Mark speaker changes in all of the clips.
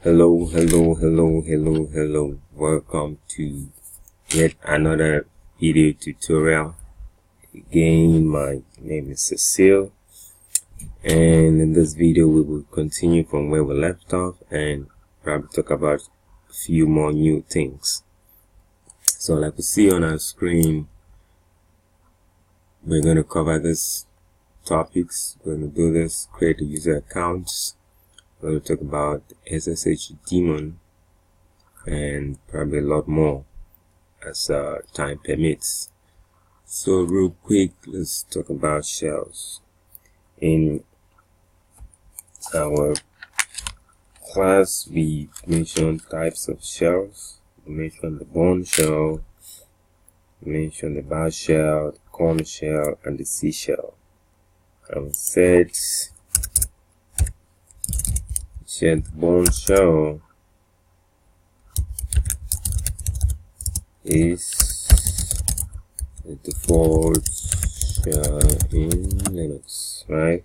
Speaker 1: Hello. Welcome to yet another video tutorial. Again, my name is Cecile, and in this video we will continue from where we left off and probably talk about a few more new things. So like we see on our screen, we're going to cover this topics. We're going to do this, create a user accounts. We're going to talk about SSH daemon and probably a lot more as time permits. So real quick, let's talk about shells. In our class, we mentioned types of shells. We mentioned the bone shell, we mentioned the bash shell, the corn shell, and the sea shell. And we said the bone shell is the default shell in Linux, right?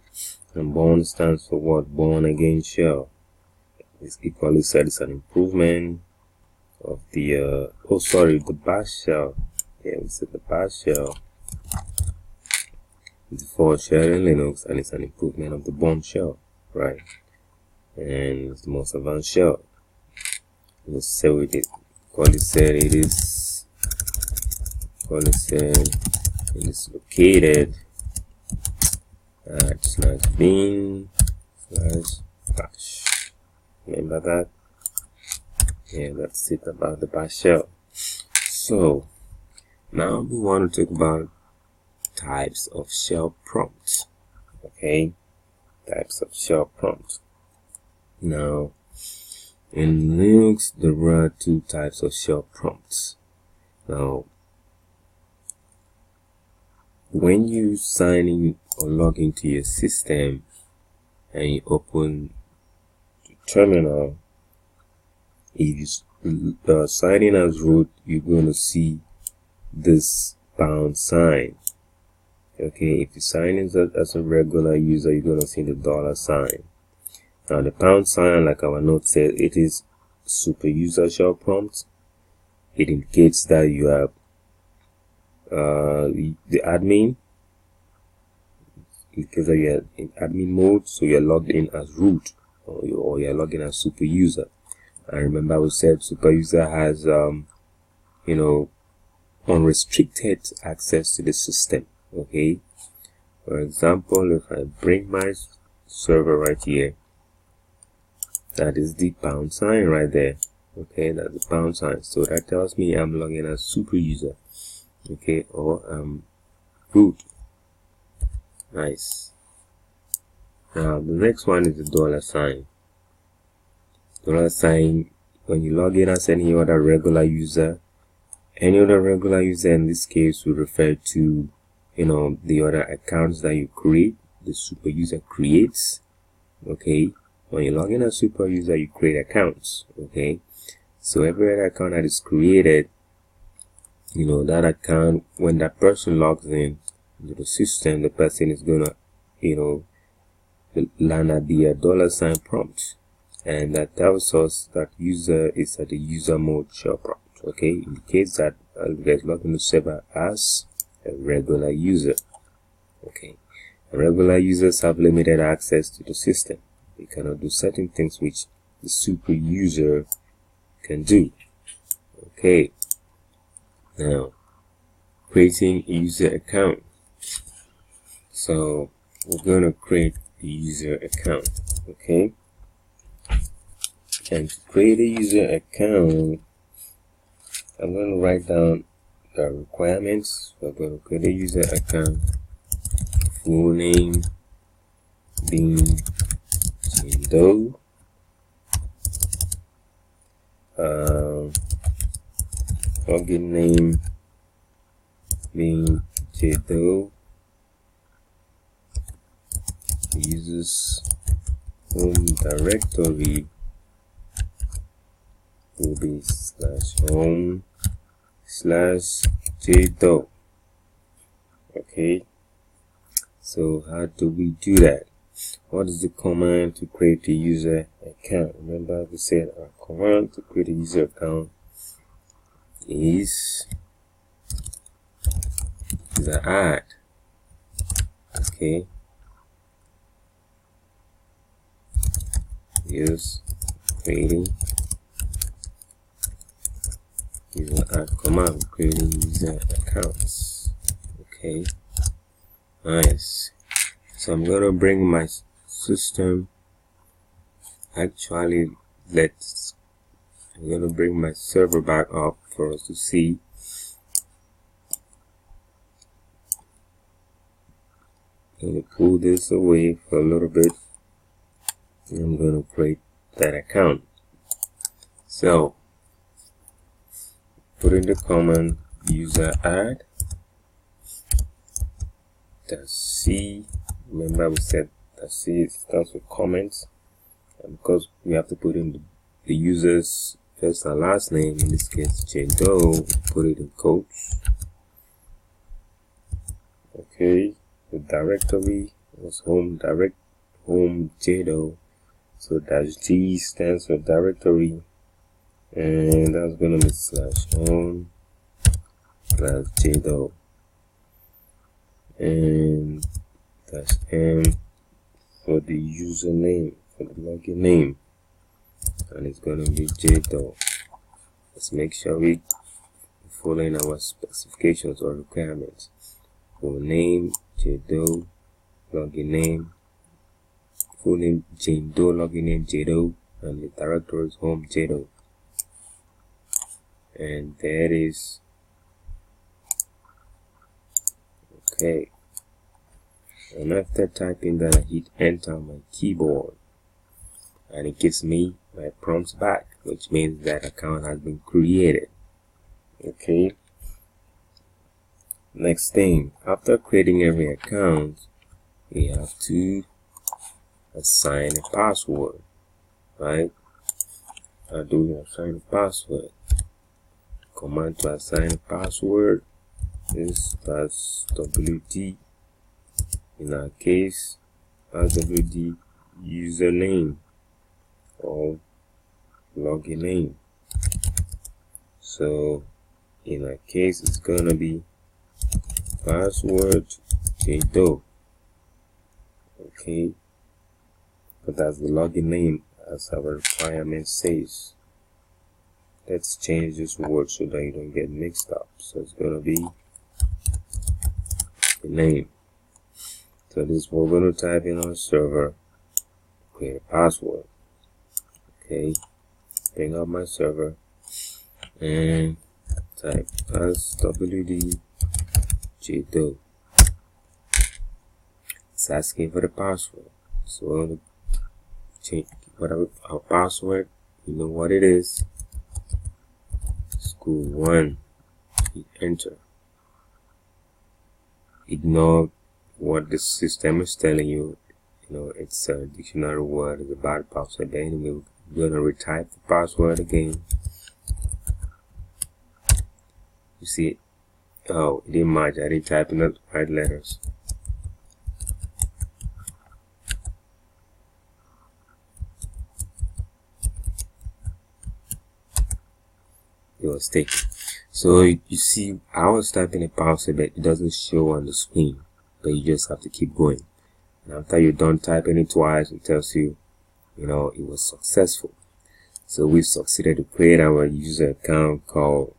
Speaker 1: And bone stands for what? Born again shell. It's equally said it's an improvement of the the bash shell. Yeah, we said the bash shell, default shell in Linux, and it's an improvement of the bone shell, right? And it's the most advanced shell. Let's say we did. Quality said it is located at /bin/bash. Remember that? Yeah, that's it about the bash shell. So now we want to talk about types of shell prompts. Okay, types of shell prompts. Now, in Linux, there are two types of shell prompts. Now, when you sign in or log into your system and you open the terminal, if you sign in as root, you're going to see this pound sign. Okay, if you sign in as a regular user, you're going to see the $sign. Now the pound sign, like our note says, it is super user shell prompt. It indicates that you are the admin, because you're in admin mode, so you're logged in as root, or you're logged in as super user. And remember, we said super user has unrestricted access to the system. Okay, for example, if I bring my server right here, that is the pound sign right there. Okay, that's the pound sign. So that tells me I'm logging as super user. Okay, or root. Nice. Now the next one is the $sign. $sign, when you log in as any other regular user in this case will refer to the other accounts that you create, the super user creates. Okay, when you log in as super user, you create accounts. Okay, so every other account that is created, that account, when that person logs in into the system, the person is gonna land at the $sign prompt, and that tells us that user is at the user mode shell prompt. Okay, indicates that you guys log in the server as a regular user. Okay, regular users have limited access to the system. They cannot do certain things which the super user can do. Okay, now creating a user account. So we're going to create a user account. Okay, and to create a user account, I'm going to write down the requirements. We're going to create a user account, full name, bin Jindo, login name, bin Jindo, users home directory will be /home/Jindo. Okay, so how do we do that? What is the command to create a user account. Remember we said our command to create a user account is the add. Okay, use creating user add command creating user accounts. Okay, nice. So I'm gonna bring my system. Actually, I'm gonna bring my server back up for us to see. I'm gonna pull this away for a little bit, and I'm gonna create that account. So put in the command user add .c. Remember we said .c starts with comments, and because we have to put in the user's first and last name, in this case Jado, put it in quotes. Okay, the directory was home Jado, so dash G stands for directory, and that's gonna be /home /Jado, and dash M for the username, for the login name, and it's gonna be Jado. Let's make sure we following our specifications or requirements. Full name Jado, login name, full name Jado, login name Jado, and the directory is home Jado. And there it is. Okay, and after typing that, I hit enter on my keyboard, and it gives me my prompts back, which means that account has been created. Okay, next thing, after creating every account, we have to assign a password, right? How do we assign a password? Command to assign a password is +wd. In our case, +wd username or login name. So in our case, it's gonna be password Jado. Okay, but that's the login name as our requirement says. Let's change this word so that you don't get mixed up. So it's gonna be the name. So this is what we're gonna type in on the server, create a password. Okay, bring up my server and type +wd Jado. It's asking for the password, so we're gonna change whatever our password. You know what it is. School1. Hit enter. Ignore what the system is telling you. You know, it's a dictionary word, it's a bad password. But anyway, we're gonna retype the password again. You see it? Oh, it didn't match. I didn't type in the right letters. It was taken. So you see, I was typing a password, but it doesn't show on the screen. But you just have to keep going. And after you're done typing it twice, it tells you, you know, it was successful. So we've succeeded to create our user account called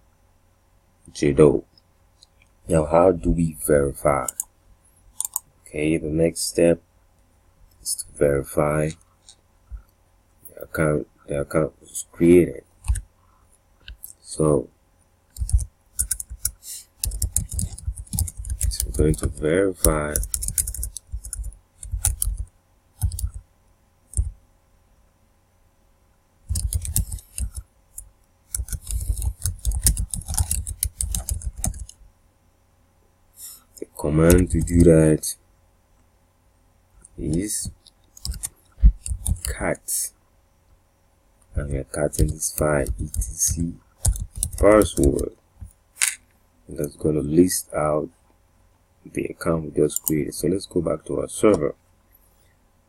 Speaker 1: Jado. Now, how do we verify? Okay, the next step is to verify the account was created. So we're going to verify the command to do that is cat, and we are cutting this file etc password, and that's going to list out the account we just created. So let's go back to our server,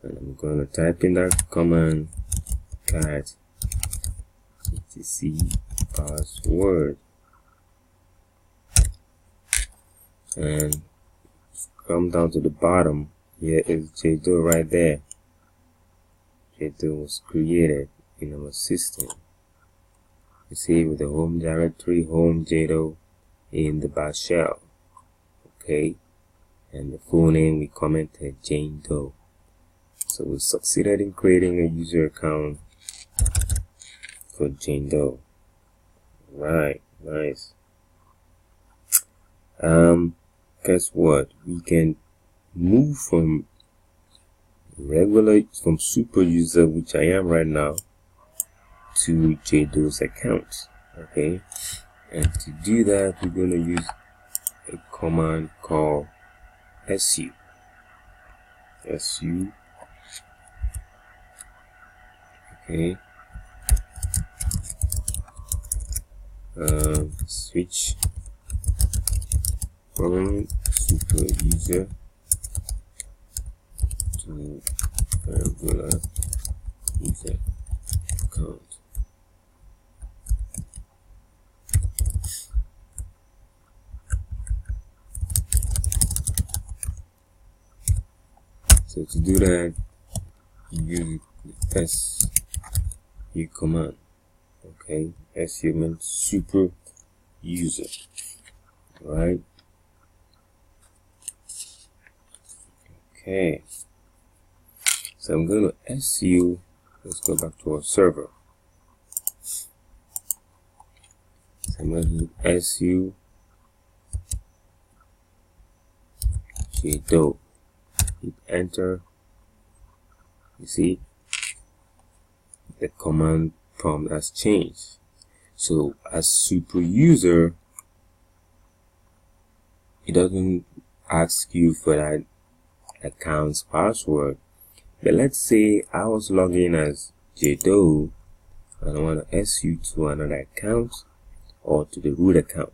Speaker 1: and I'm going to type in that command cat etc password, and come down to the bottom. Here is JDO right there. JDO was created in our system. You see, with the home directory, home JDO in the bash shell. Okay, and the full name we commented Jane Doe. So we succeeded in creating a user account for Jane Doe. Right, nice. Guess what? We can move from super user, which I am right now, to JDoe's account. Okay, and to do that, we're going to use a command called su. Okay, switch from super user to regular user account. So to do that, you use the su command. Okay, su means super user, right? Okay, so I'm going to su. Let's go back to our server. So I'm going to su JDoe. Hit enter. You see, the command prompt has changed. So as super user, it doesn't ask you for that account's password. But let's say I was logging as JDoe and I want to su to another account or to the root account,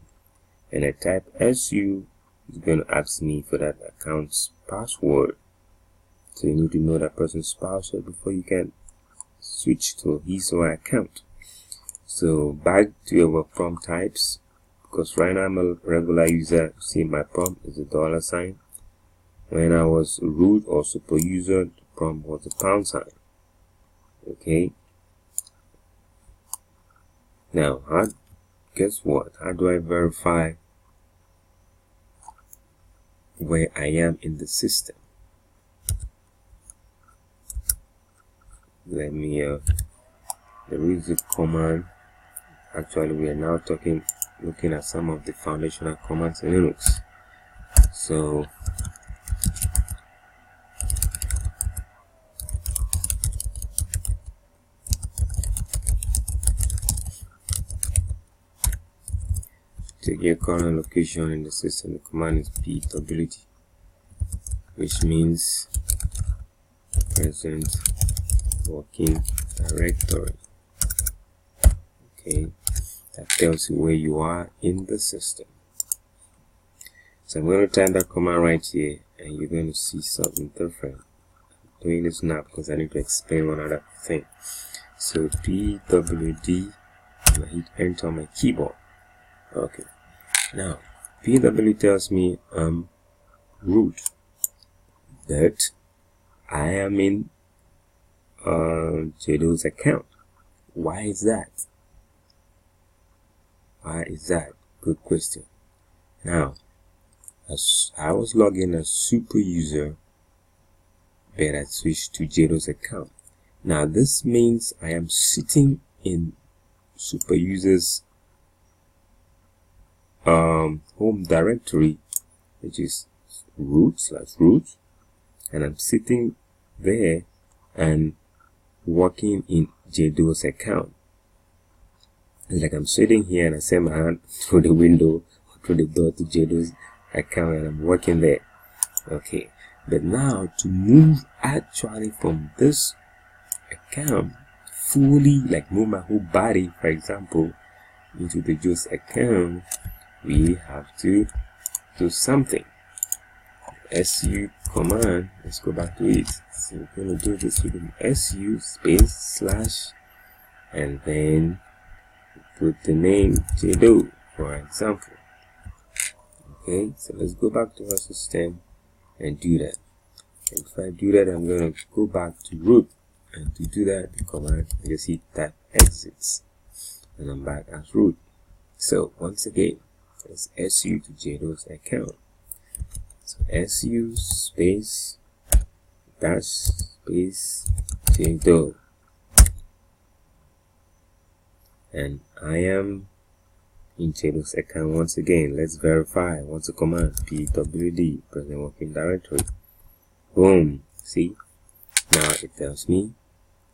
Speaker 1: and I type su, it's going to ask me for that account's password. So you need to know that person's password before you can switch to his or her account. So back to our prompt types, because right now I'm a regular user. See, my prompt is a $sign. When I was root or super user, the prompt was a £sign. Okay, now guess what? How do I verify where I am in the system? Let me there is a command. Actually, we are now looking at some of the foundational commands in Linux. So take your current location in the system. The command is pwd, which means present working directory. Okay, that tells you where you are in the system. So I'm going to type that command right here, and you're going to see something different. I'm doing this now because I need to explain one other thing. So pwd, and I hit enter on my keyboard. Okay, now pwd tells me root, that I am in JDoe's account. Why is that? Good question. Now, as I was logging as super user, but I switched to JDoe's account. Now this means I am sitting in super user's home directory, which is root, and I'm sitting there and working in JDoe's account. It's like I'm sitting here and I send my hand through the window or through the door to JDoe's account and I'm working there. Okay, but now to move actually from this account fully, like move my whole body, for example, into the JDoe's account, we have to do something. Su command, let's go back to it. So we're going to do this with an su space slash and then put the name JDO, for example. Okay, so let's go back to our system and do that. And if I do that, I'm going to go back to root, and to do that, the command, I just hit that exits, and I'm back as root. So once again, it's su to JDO's account. So su space dash space JDO, and I am in JDO's account once again. Let's verify. What's the command? pwd present working directory. Boom. See, now it tells me,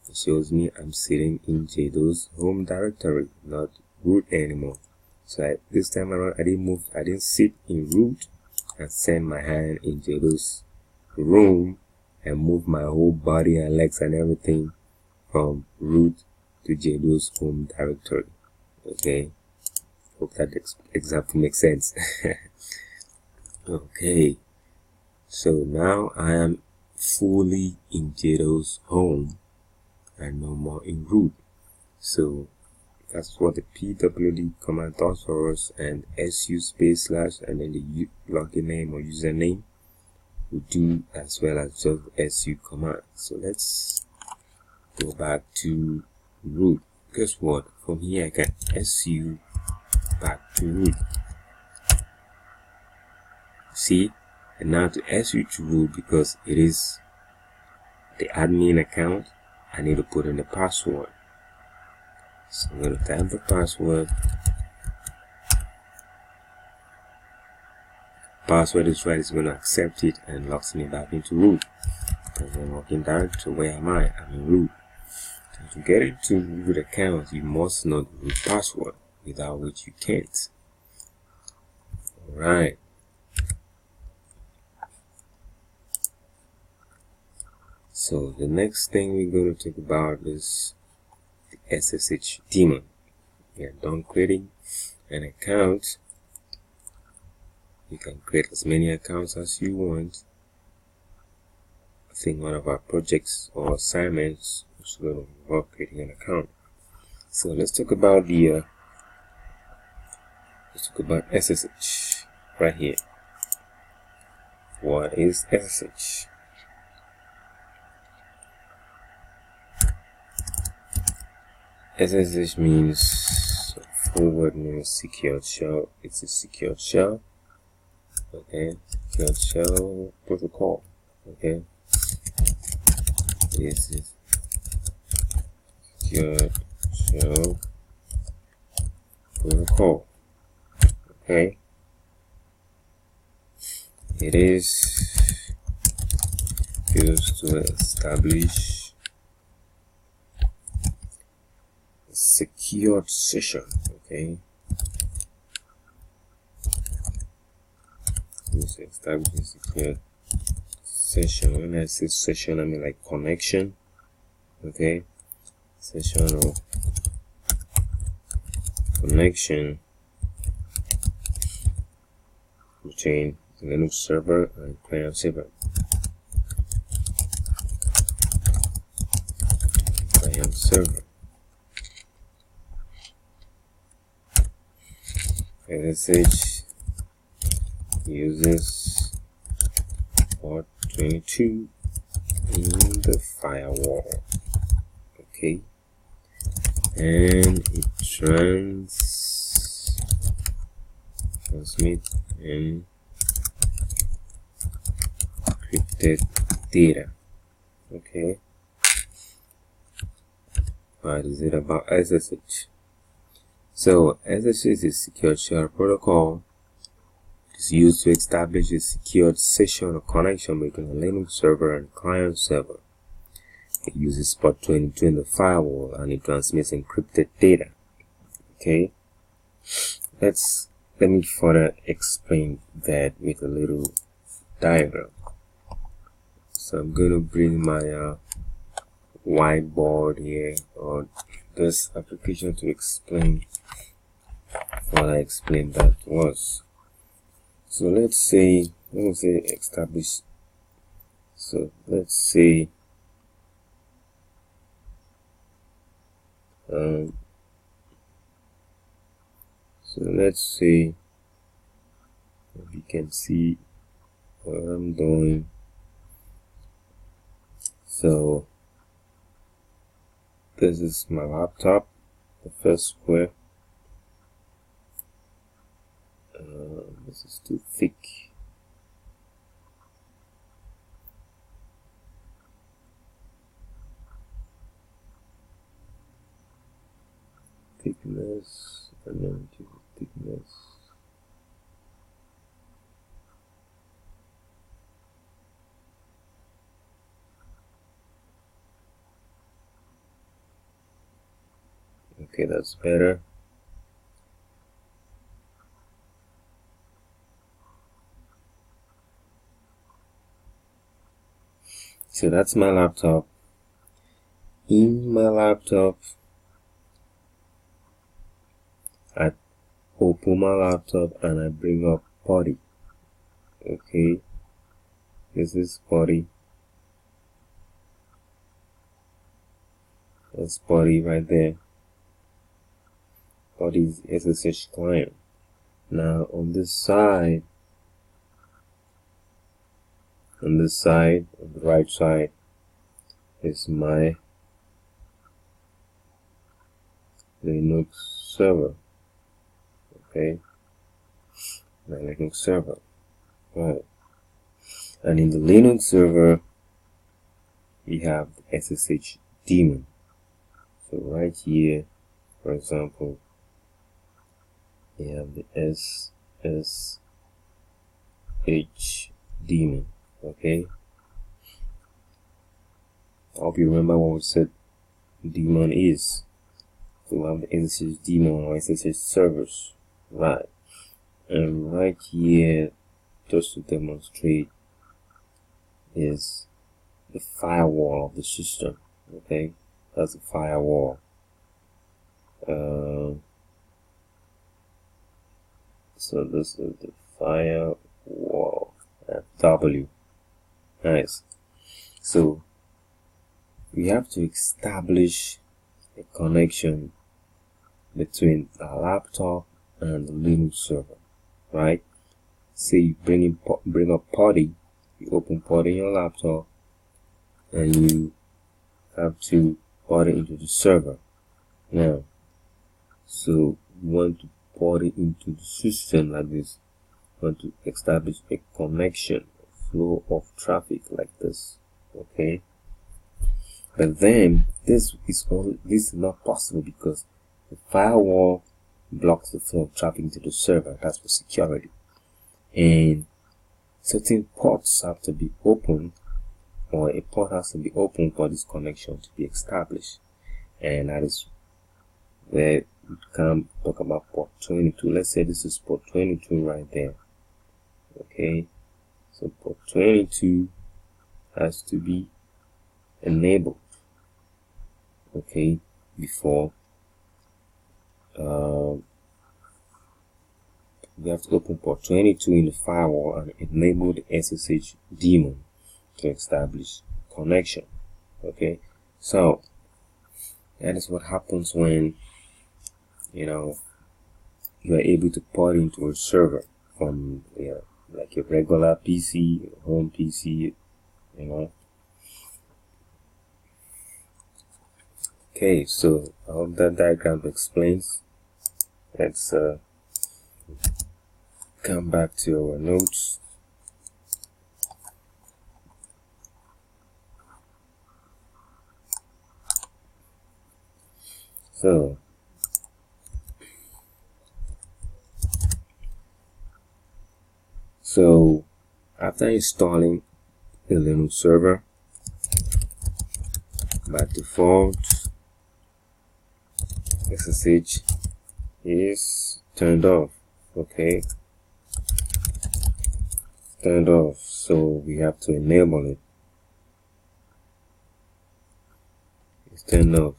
Speaker 1: it shows me I'm sitting in JDO's home directory, not root anymore. So this time around, I didn't sit in root and send my hand in JDO's room and move my whole body and legs and everything from root to JDO's home directory. Okay, hope that example makes sense. Okay, so now I am fully in JDO's home and no more in root. So that's what the pwd command does for us, and su space slash and then the login name or username will do as well as just su command. So let's go back to root. Guess what? From here I can su back to root. See, and now to su to root, because it is the admin account, I need to put in the password. So I'm going to type the password. Password is right, it's going to accept it and locks me back into root. And then working directory, where am I? I'm in root. So to get into root account, you must know the root password, without which you can't. Alright. So the next thing we're going to talk about is the SSH daemon. We are done creating an account. You can create as many accounts as you want. I think one of our projects or assignments is going to involve creating an account. So let's talk about the SSH right here. What is SSH? SSH means, full word means secured shell. It's a secured shell. Okay, secured shell protocol. Okay, this is secured shell protocol. Okay, it is used to establish secured session. Okay, let's establish a secured session. When I say session, I mean like connection. Okay, session or connection between the Linux server and client server. Client server. SSH uses port 22 in the firewall. Okay, and it transmit encrypted data. Okay, what is it about SSH? So SSH is a secure shell protocol. It's used to establish a secured session or connection between a Linux server and client server. It uses port 22 in the firewall, and it transmits encrypted data. Okay, let me further explain that with a little diagram. So I'm going to bring my whiteboard here, or this application, to explain what I explained that was. So let's say establish. So let's say So let's see if you can see what I'm doing. So this is my laptop, the first square. This is too thick. Thickness, and then choose thickness. Okay, that's better. So that's my laptop. In my laptop, I open my laptop and I bring up PuTTY. Okay, this is PuTTY. That's PuTTY right there. PuTTY is SSH client. Now on the right side is my Linux server. Okay, my Linux server. Right. And in the Linux server, we have the SSH daemon. So right here, for example, we have the SSH daemon. Okay. I hope you remember what we said daemon is. So we have the SSH daemon or SSH servers. Right. And right here, just to demonstrate, is the firewall of the system. Okay, that's the firewall. So this is the firewall. W. Nice. So we have to establish a connection between our laptop and the Linux server, right? Say you bring up PuTTY, you open PuTTY in your laptop, and you have to PuTTY into the server. Now, so you want to PuTTY into the system like this. You want to establish a connection, a flow of traffic like this. Okay. But then this is not possible because the firewall blocks the flow of traffic into the server. That's for security. And certain ports have to be open, or a port has to be open for this connection to be established. And that is where we can talk about port 22. Let's say this is port 22 right there. Okay, so port 22 has to be enabled. Okay, before we have to open port 22 in the firewall and enable the SSH daemon to establish connection. Okay, so that is what happens when you are able to PuTTY into a server from like a regular PC, home PC, Okay, so I hope that diagram explains. Let's come back to our notes. So after installing the Linux server, by default SSH is turned off. Okay, turned off, so we have to enable it. It's turned off.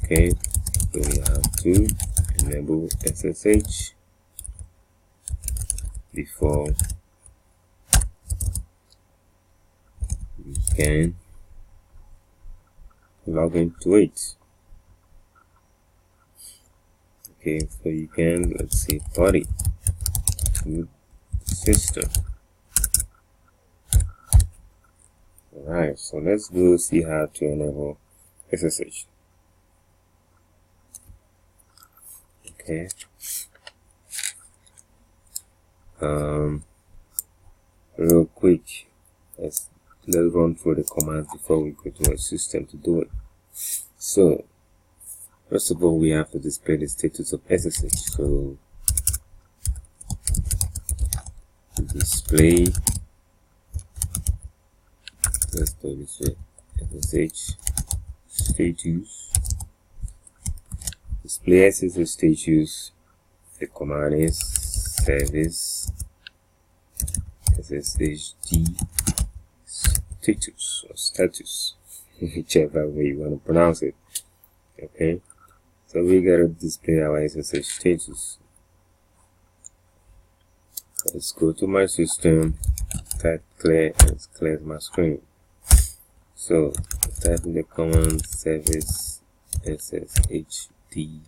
Speaker 1: Okay, so we have to enable SSH before we can log into it. Okay, so you can, let's say, body to system. Alright, so let's go see how to enable SSH. Okay. Real quick, let's run through the commands before we go to our system to do it. So first of all, we have to display the status of SSH. So display, let's do this way, SSH status. Display SSH status. The command is service SSHD status or status, whichever way you want to pronounce it. Okay, so we gotta display our SSH status. Let's go to my system, type clear, and it clears my screen. So type in the command service SSHD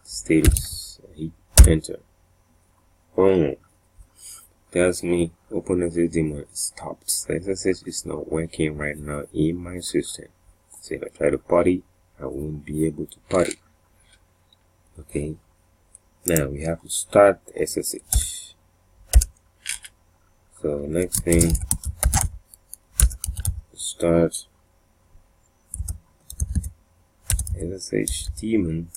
Speaker 1: status, hit enter. Boom. Tells me OpenSSH daemon is stopped. So SSH is not working right now in my system. So if I try to party, I won't be able to party. Okay. Now we have to start SSH. So next thing, start SSH daemon.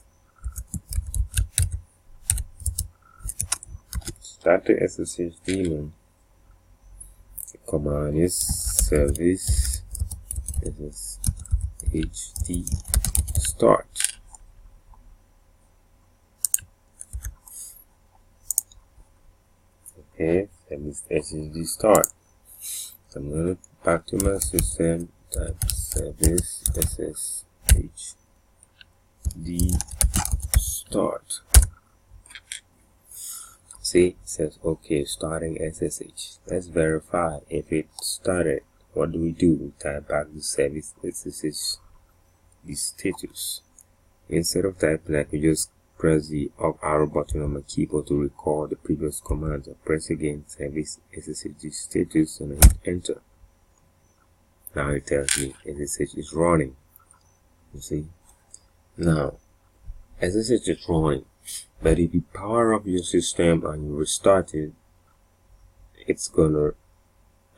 Speaker 1: Start the SSH daemon. The command is service SSHD start. Okay, service SSHD start. So I'm going to back to my system, type service SSHD start. See, it says okay, starting SSH. Let's verify if it started. What do? We type back the service SSH the status. Instead of typing, I could just press the up arrow button on my keyboard to record the previous command. I press again service SSH status and I hit enter. Now it tells me SSH is running. You see? Now SSH is running. But if you power up your system and you restart it, it's gonna,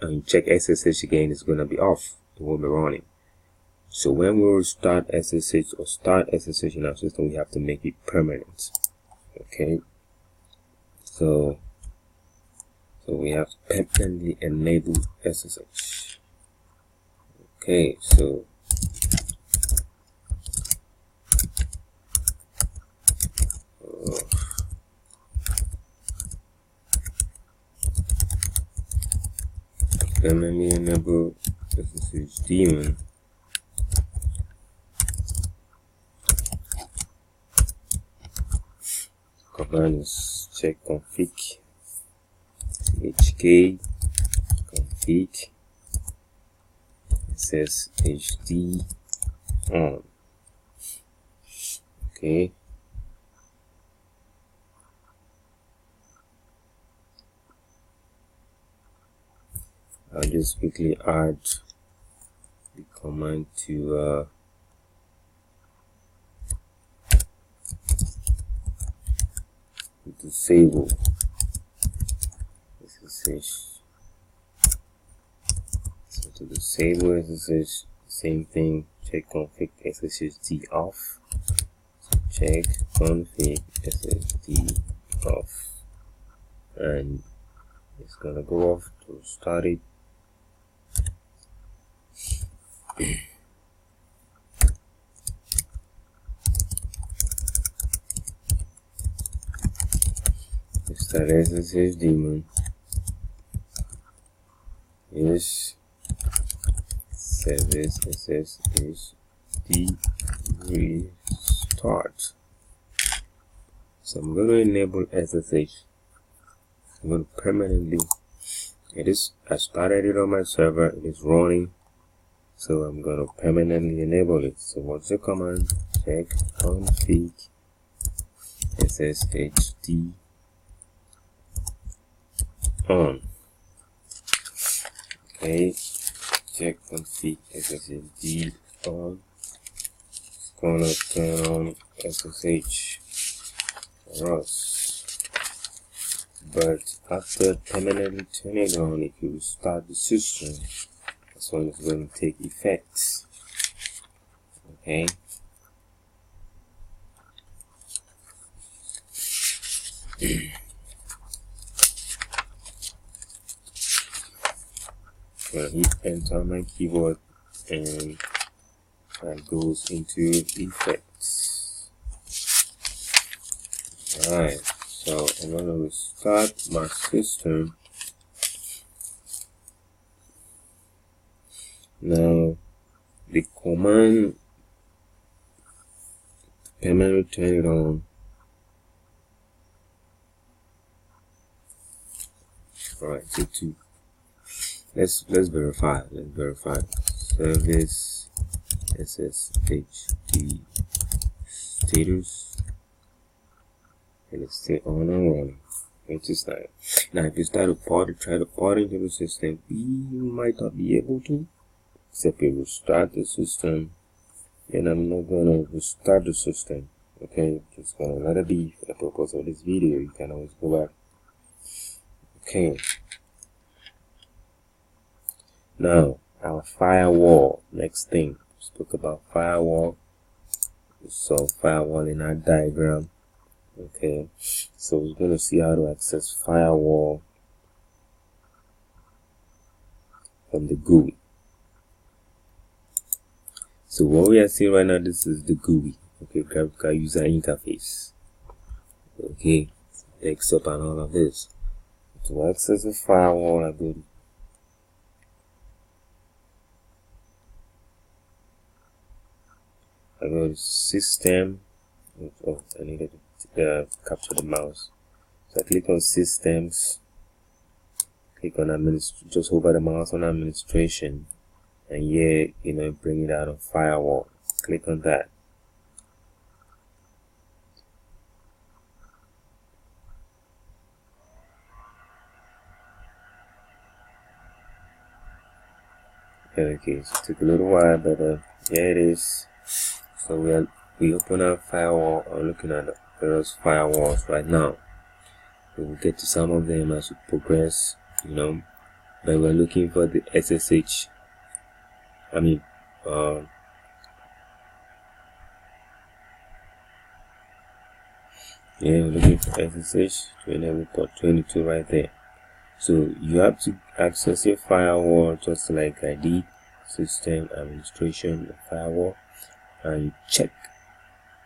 Speaker 1: and you check SSH again, it's gonna be off. It won't be running. So when we restart SSH or start SSH in our system, we have to make it permanent. Okay. So we have to permanently enable SSH. Okay. So permanently enable SSH daemon. Command is check config hk config SSHD on. Okay. I'll just quickly add the command to disable SSH. So to disable SSH, same thing, check config SSHD off. So check config SSHD off, and it's gonna go off to start it. Start SSH daemon is service SSHD restart. So I'm going to enable SSH. I'm going to permanently, I started it on my server, it is running, so I'm going to permanently enable it. So what's the command? Check config SSHD on. Okay, check config SSHD on. It's gonna turn on SSH for us. But after permanently turning it on, if you restart the system, that's when it's going to take effect. Okay. So hit enter on my keyboard and that goes into effects. Alright, so I'm going to restart my system. Now the command permanently turn it on. Alright, so let's verify. Let's verify. Service SSHD status, and it's still on and running. Which is nice. Now, if you try to port into the system, you might not be able to, except you restart the system. And I'm not gonna restart the system. Okay, just gonna let it be for the purpose of this video. You can always go back. Okay. Now, our firewall. Next thing, we spoke about firewall. We saw firewall in our diagram. Okay, so we're going to see how to access firewall from the GUI. So what we are seeing right now, this is the GUI. Okay, graphical user interface. Okay, desktop and all of this. To access the firewall, I go to system. Oh, I needed to capture the mouse. So I click on systems, click on just hover the mouse on administration, and here, bring it out on firewall. Click on that. Okay, so it took a little while, but here it is. So we open our firewall. I'm looking at the various firewalls right now. We will get to some of them as we progress, but we're looking for the SSH. We're looking for SSH to enable port 22 right there. So you have to access your firewall just like I did, system administration, the firewall, and check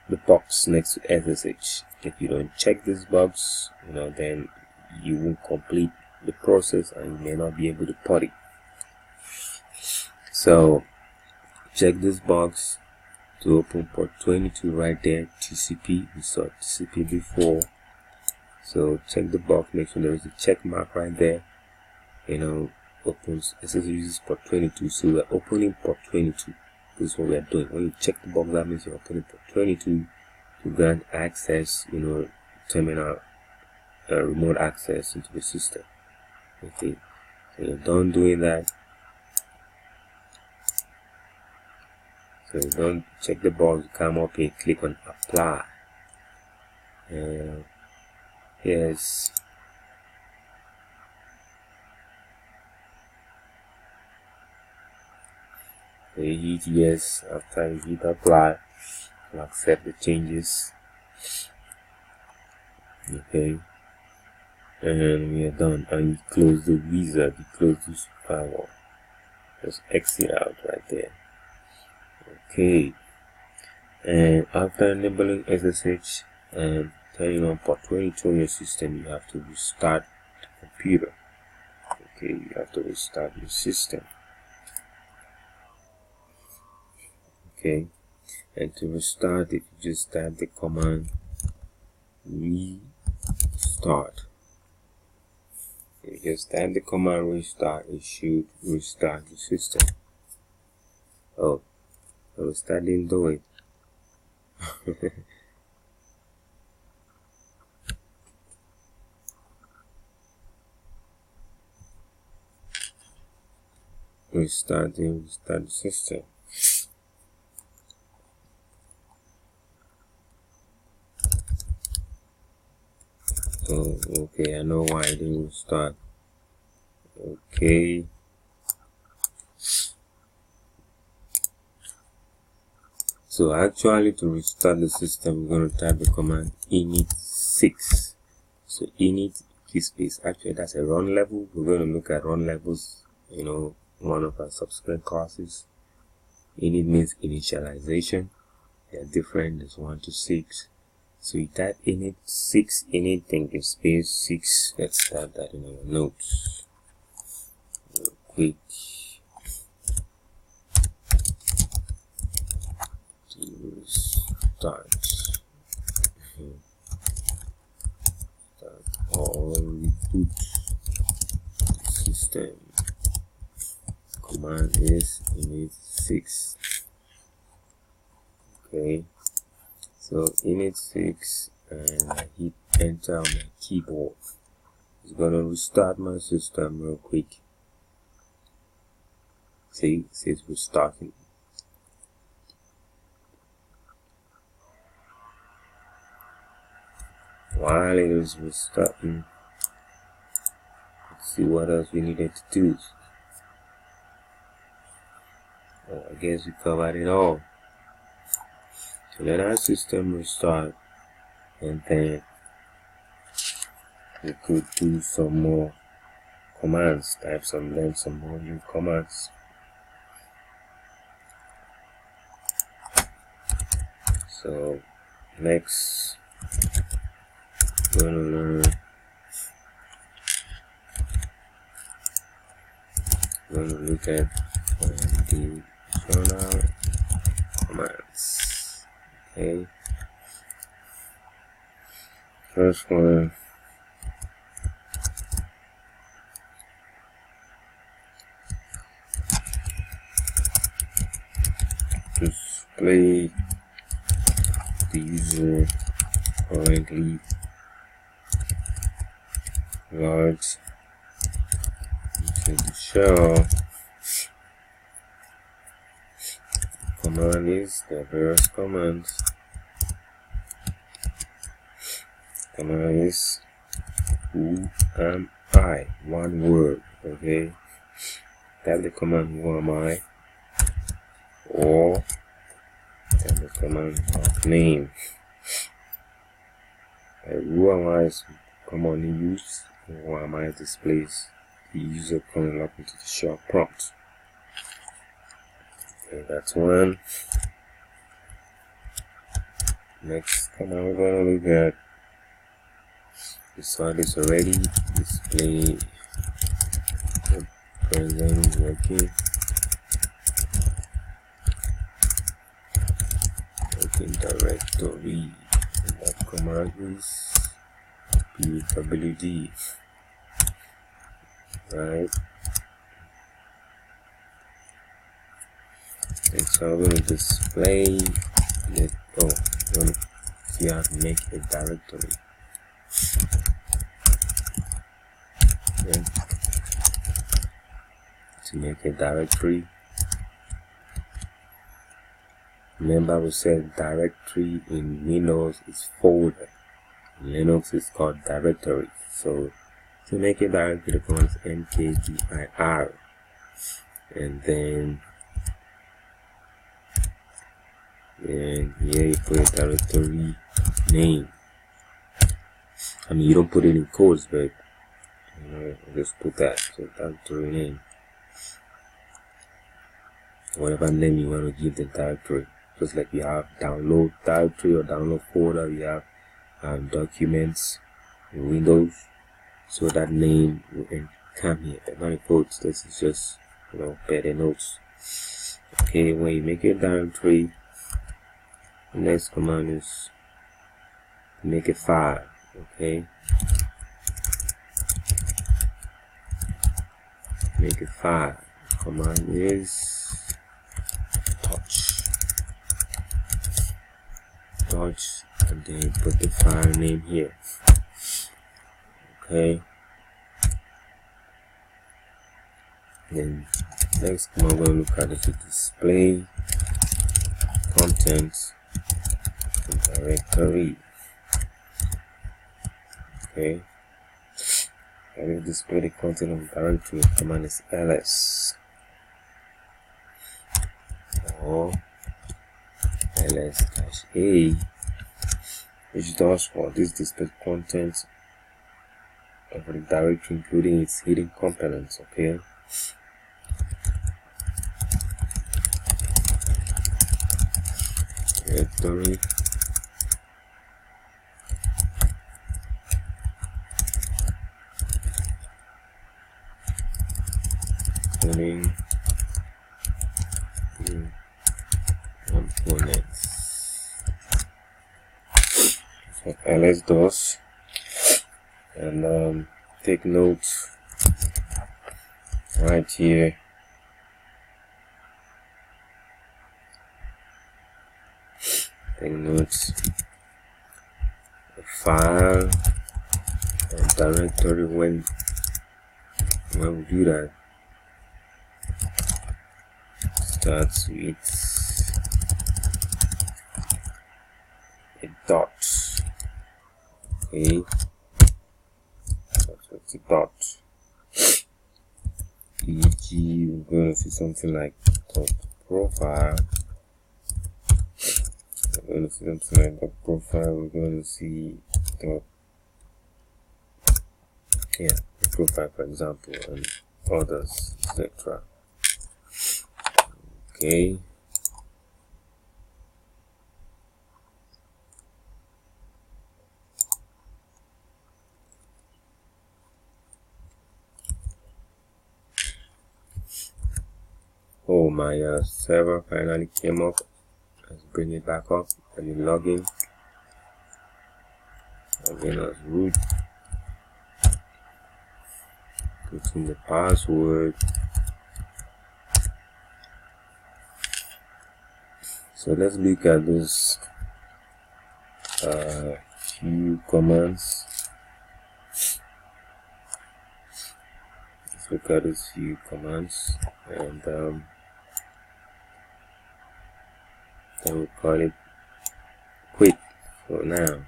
Speaker 1: the box next to SSH. If you don't check this box, then you won't complete the process and you may not be able to port it. So check this box to open port 22 right there, TCP. We saw TCP before. So check the box, make sure there is a check mark right there. Opens SSH uses port 22. So we're opening port 22. This is what we are doing. When you check the box, that means you're opening port 22 to grant access, terminal, remote access into the system. Okay, so you're done doing that. So you don't check the box, come up here, click on apply. Yes. So you hit yes. After you hit apply, you accept the changes. Okay, and we are done. And you close the wizard, you close this firewall. Just exit out right there. Okay, and after enabling SSH and turning on port 22 on your system, you have to restart the computer. Okay, you have to restart your system. Okay, and to restart, if you just type the command restart, if you just type the command restart, it should restart the system. Oh, I was starting to do it. restart the system. Oh, okay, I know why it didn't restart. Okay. So actually, to restart the system, we're going to type the command init6. So init key space. Actually, that's a run level. We're going to look at run levels, one of our subsequent classes. Init means initialization. They're different. There's 1 to 6. So you type init6, init, then give space 6. Let's type that in our notes. Real quick. Start all reboot system. Command is init6. Okay, so init6, and I hit enter on my keyboard. It's gonna restart my system real quick. See, it says restarting. While it is restarting, let's see what else we needed to do. Oh, I guess we covered it all. So let our system restart, and then we could do some more commands, learn some more new commands. So next, we're going to learn, we're going to look at the journal commands. Okay, first one, display the user currently logged into the shell. Command is the various commands. Command is who am I, one word. Okay, type the command who am I, or type the command of name. Who am I is commonly used. Who am I displays the user currently logged into the shell prompt. Okay, that's one. Next command we're going to look at, we saw this already, display the present working directory, and that command is pwd, right? And so I'm going to display it. Oh, I'm going to see how to make a directory. Okay. To make a directory, remember we said directory in Windows is folder, in Linux is called directory. So to make a directory, the command is mkdir, and then here you put a directory name. I mean, you don't put it in codes, but just put that. So directory name, whatever name you want to give the directory. Just like we have download directory or download folder, we have documents in Windows. So that name will come here. Not in quotes. This is just better notes. Okay, when you make a directory, the next command is to make a file. Okay, make a file. Command is touch, and then put the file name here. Okay, then Next, I'm going to look at the display contents directory. Okay, I will display the content of the directory. Command is ls or ls-a, which does what? This display content of the directory, including its hidden components. Okay. Directory including components. So ls does, and take note right here. Take notes, the file and directory. When we do that, starts with a dot. Okay, starts with a dot. E.g., we're going to see something like dot profile. We're going to see something like the profile. We're going to see the profile, for example, and others, etc. Okay. Oh, my server finally came up. Let's bring it back up. And you log in. Again as root. Put in the password. So let's look at those few commands. Let's look at those few commands, and then we'll call it quit for now.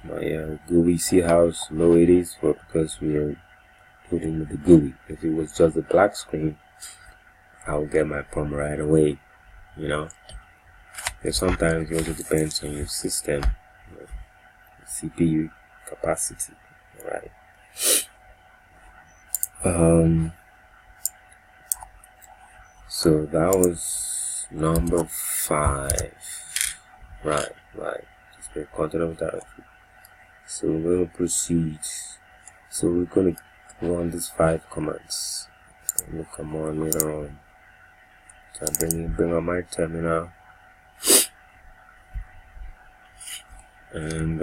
Speaker 1: My GUI, see how slow it is, because we are putting the GUI. If it was just a black screen, I'll get my prompt right away, you know. And sometimes it also depends on your system, CPU capacity, right? So that was number 5, right? Display content of directory. So we're going to proceed. So we're going to run these 5 commands. We'll come on later on. So I bring on my terminal, and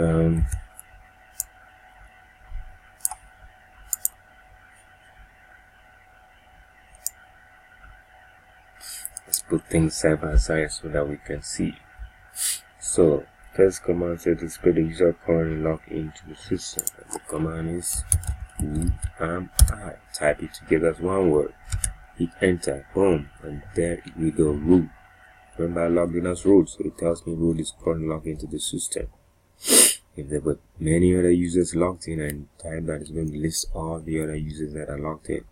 Speaker 1: let's put things side by side so that we can see. So first command says display the user currently logged into the system. And the command is who am I? Type it together as one word. Hit enter, boom, and there we go, root. Remember I logged in as root, so it tells me root is currently logged into the system. If there were many other users logged in, and type that, is going to list all the other users that are logged in.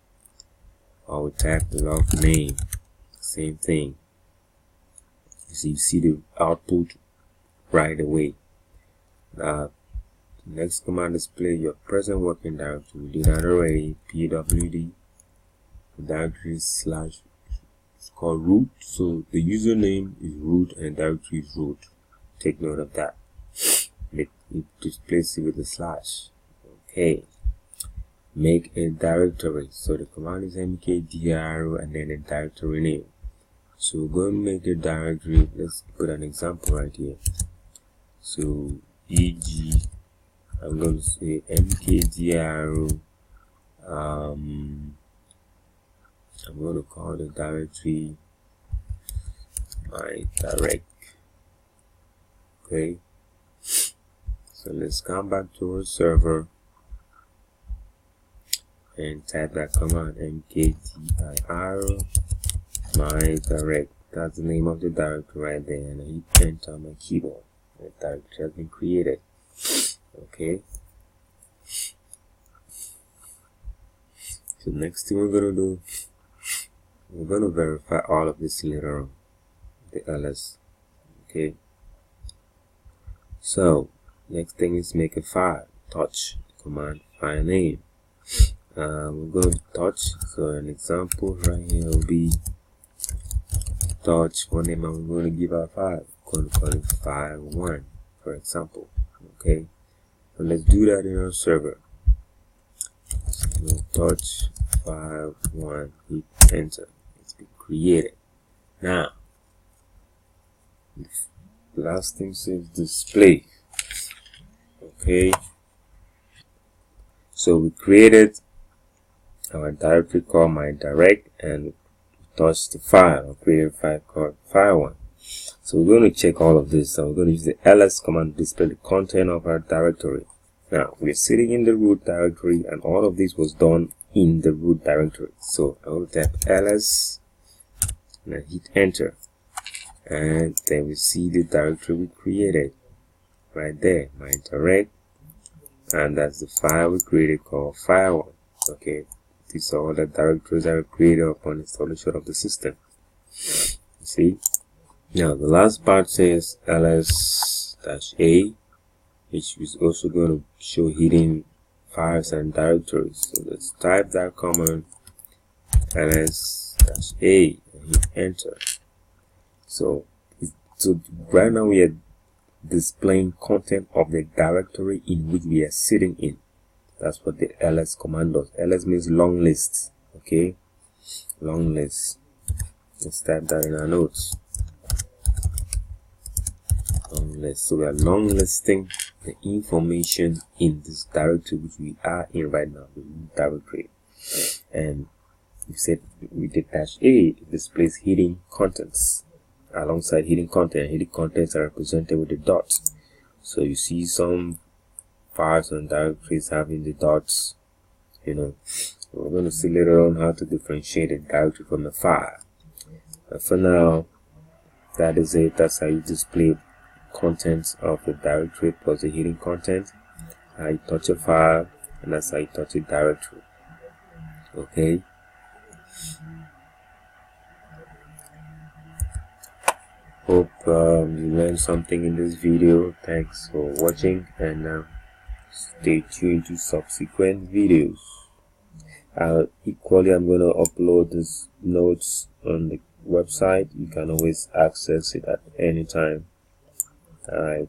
Speaker 1: Or we type log name, same thing. So you see the output right away. Next command, display your present working directory. We did that already. pwd directory slash, it's called root, so the username is root and directory is root. Take note of that. It displays it with a slash. Okay, make a directory. So the command is mkdir and then a directory name. So we're going to make a directory. Let's put an example right here. So e.g., I'm going to say mkdir. I'm going to call the directory my directory. Okay, so let's come back to our server and type that command, mkdir my direct. That's the name of the directory right there, and I hit enter on my keyboard. The directory has been created. Okay, so next thing we're gonna do, we're gonna verify all of this later on, the ls. Okay, so next thing is make a file. Touch command file name. We're going to touch, so an example right here will be touch one name, and we're going to give our file. We're going to call it file1, for example. Okay, so let's do that in our server. So we'll touch file1, hit enter. It's been created. Now the last thing says display. Okay, so we created our directory called my direct, and touch the file or create a file called file1. So we're going to check all of this. So we're going to use the ls command to display the content of our directory. Now we're sitting in the root directory, and all of this was done in the root directory. So I will type ls and I hit enter, and then we see the directory we created right there, my direct, and that's the file we created called file1. Okay, these are all the directories that were created upon installation of the system. See, now the last part says ls-a, which is also going to show hidden files and directories. So let's type that command ls-a and hit enter. So right now we are displaying content of the directory in which we are sitting in. That's what the ls command does. ls means long list. Okay, long list. Let's type that in our notes. Long list. So we are long listing the information in this directory which we are in right now, the directory. And we said with the -a, it displays hidden contents. Alongside hidden content, hidden contents are represented with the dots. So you see some files and directories having the dots, you know. We're going to see later on how to differentiate a directory from a file. But for now, that is it. That's how you display contents of the directory plus the hidden content. How you touch a file, and that's how you touch a directory. Okay. Hope you learned something in this video. Thanks for watching, and stay tuned to subsequent videos. Equally, I'm going to upload these notes on the website. You can always access it at any time. Alright.